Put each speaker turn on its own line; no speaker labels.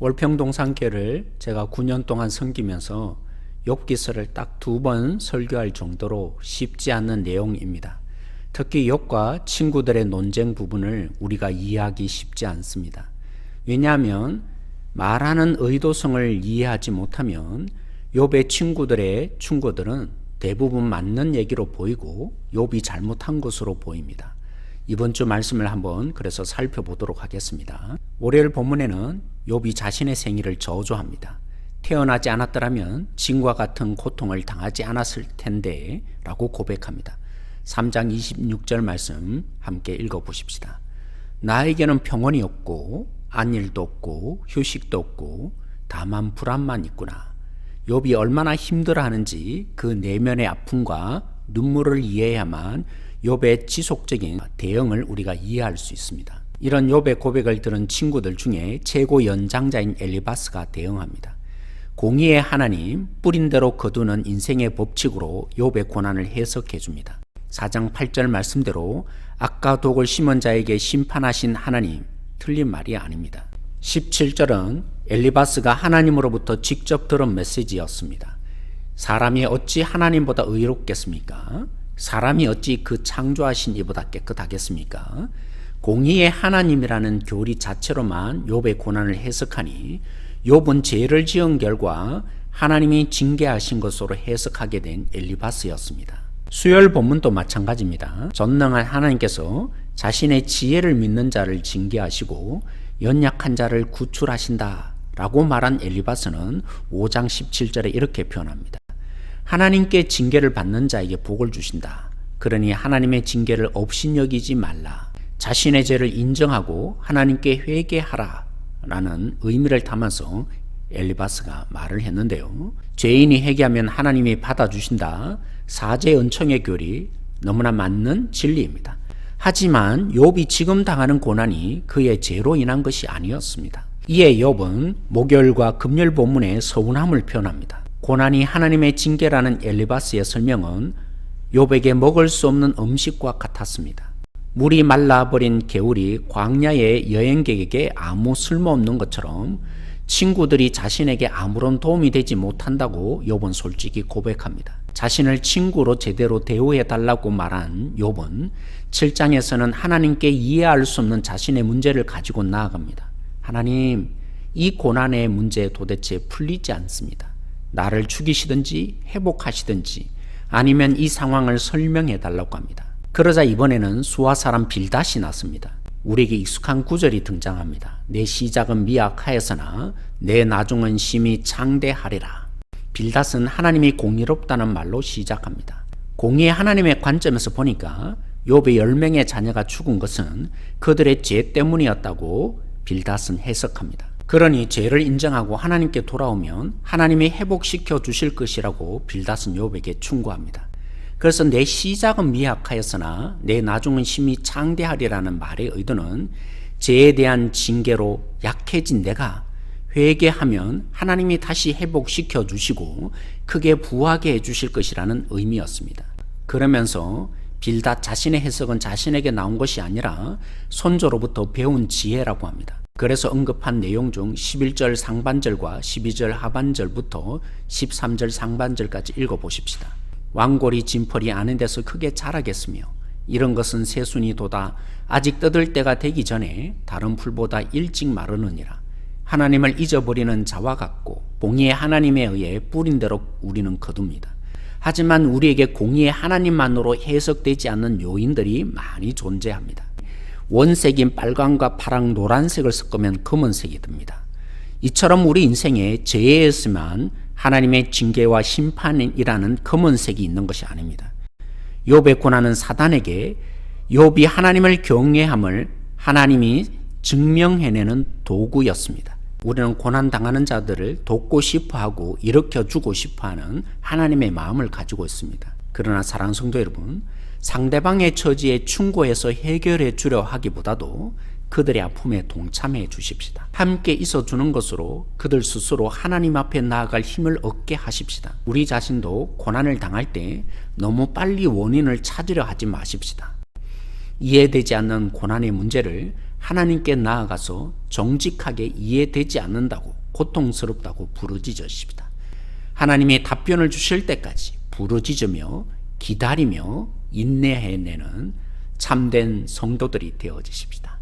월평동산교를 제가 9년 동안 섬기면서 욥기서를 딱 2번 설교할 정도로 쉽지 않는 내용입니다. 특히 욥과 친구들의 논쟁 부분을 우리가 이해하기 쉽지 않습니다. 왜냐하면 말하는 의도성을 이해하지 못하면 욥의 친구들의 충고들은 대부분 맞는 얘기로 보이고 욥이 잘못한 것으로 보입니다. 이번 주 말씀을 한번 그래서 살펴보도록 하겠습니다. 월요일 본문에는 욥이 자신의 생일을 저주합니다. 태어나지 않았더라면 지금과 같은 고통을 당하지 않았을 텐데 라고 고백합니다. 3장 26절 말씀 함께 읽어보십시다. 나에게는 평온이 없고 안일도 없고 휴식도 없고 다만 불안만 있구나. 욥이 얼마나 힘들어하는지 그 내면의 아픔과 눈물을 이해해야만 욥의 지속적인 대응을 우리가 이해할 수 있습니다. 이런 욥의 고백을 들은 친구들 중에 최고 연장자인 엘리바스가 대응합니다. 공의의 하나님, 뿌린 대로 거두는 인생의 법칙으로 욥의 고난을 해석해 줍니다. 4장 8절 말씀대로 악과 독을 심은 자에게 심판하신 하나님, 틀린 말이 아닙니다. 17절은 엘리바스가 하나님으로부터 직접 들은 메시지였습니다. 사람이 어찌 하나님보다 의롭겠습니까? 사람이 어찌 그 창조하신 이보다 깨끗하겠습니까? 공의의 하나님이라는 교리 자체로만 욥의 고난을 해석하니 욥은 죄를 지은 결과 하나님이 징계하신 것으로 해석하게 된 엘리바스였습니다. 수요일 본문도 마찬가지입니다. 전능한 하나님께서 자신의 지혜를 믿는 자를 징계하시고 연약한 자를 구출하신다 라고 말한 엘리바스는 5장 17절에 이렇게 표현합니다. 하나님께 징계를 받는 자에게 복을 주신다. 그러니 하나님의 징계를 업신여기지 말라. 자신의 죄를 인정하고 하나님께 회개하라 라는 의미를 담아서 엘리바스가 말을 했는데요. 죄인이 회개하면 하나님이 받아주신다. 사죄 은총의 교리 너무나 맞는 진리입니다. 하지만 욥이 지금 당하는 고난이 그의 죄로 인한 것이 아니었습니다. 이에 욥은 목요일과 금요일 본문에 서운함을 표현합니다. 고난이 하나님의 징계라는 엘리바스의 설명은 욥에게 먹을 수 없는 음식과 같았습니다. 물이 말라버린 개울이 광야의 여행객에게 아무 쓸모없는 것처럼 친구들이 자신에게 아무런 도움이 되지 못한다고 욥은 솔직히 고백합니다. 자신을 친구로 제대로 대우해달라고 말한 욥은 7장에서는 하나님께 이해할 수 없는 자신의 문제를 가지고 나아갑니다. 하나님, 이 고난의 문제 도대체 풀리지 않습니다. 나를 죽이시든지 회복하시든지 아니면 이 상황을 설명해 달라고 합니다. 그러자 이번에는 수아 사람 빌닷이 났습니다. 우리에게 익숙한 구절이 등장합니다. 내 시작은 미약하였으나 내 나중은 심히 창대하리라. 빌닷은 하나님이 공의롭다는 말로 시작합니다. 공의의 하나님의 관점에서 보니까 욥의 10명의 자녀가 죽은 것은 그들의 죄 때문이었다고 빌닷은 해석합니다. 그러니 죄를 인정하고 하나님께 돌아오면 하나님이 회복시켜 주실 것이라고 빌닷은 욥에게 충고합니다. 그래서 내 시작은 미약하였으나 내 나중은 심히 창대하리라는 말의 의도는 죄에 대한 징계로 약해진 내가 회개하면 하나님이 다시 회복시켜 주시고 크게 부하게 해 주실 것이라는 의미였습니다. 그러면서 빌닷 자신의 해석은 자신에게 나온 것이 아니라 선조로부터 배운 지혜라고 합니다. 그래서 언급한 내용 중 11절 상반절과 12절 하반절부터 13절 상반절까지 읽어보십시다. 왕골이 진펄이 아는 데서 크게 자라겠으며 이런 것은 새순이 돋아 아직 뜯을 때가 되기 전에 다른 풀보다 일찍 마르느니라. 하나님을 잊어버리는 자와 같고 공의의 하나님에 의해 뿌린 대로 우리는 거둡니다. 하지만 우리에게 공의의 하나님만으로 해석되지 않는 요인들이 많이 존재합니다. 원색인 빨강과 파랑, 노란색을 섞으면 검은색이 듭니다. 이처럼 우리 인생에 죄에 있으면 하나님의 징계와 심판이라는 검은색이 있는 것이 아닙니다. 욥의 고난은 사단에게 욥이 하나님을 경외함을 하나님이 증명해내는 도구였습니다. 우리는 고난당하는 자들을 돕고 싶어하고 일으켜주고 싶어하는 하나님의 마음을 가지고 있습니다. 그러나 사랑하는 성도 여러분, 상대방의 처지에 충고해서 해결해 주려 하기보다도 그들의 아픔에 동참해 주십시다. 함께 있어주는 것으로 그들 스스로 하나님 앞에 나아갈 힘을 얻게 하십시다. 우리 자신도 고난을 당할 때 너무 빨리 원인을 찾으려 하지 마십시다. 이해되지 않는 고난의 문제를 하나님께 나아가서 정직하게 이해되지 않는다고, 고통스럽다고 부르짖으십니다. 하나님이 답변을 주실 때까지 부르짖으며 기다리며 인내해내는 참된 성도들이 되어지십시다.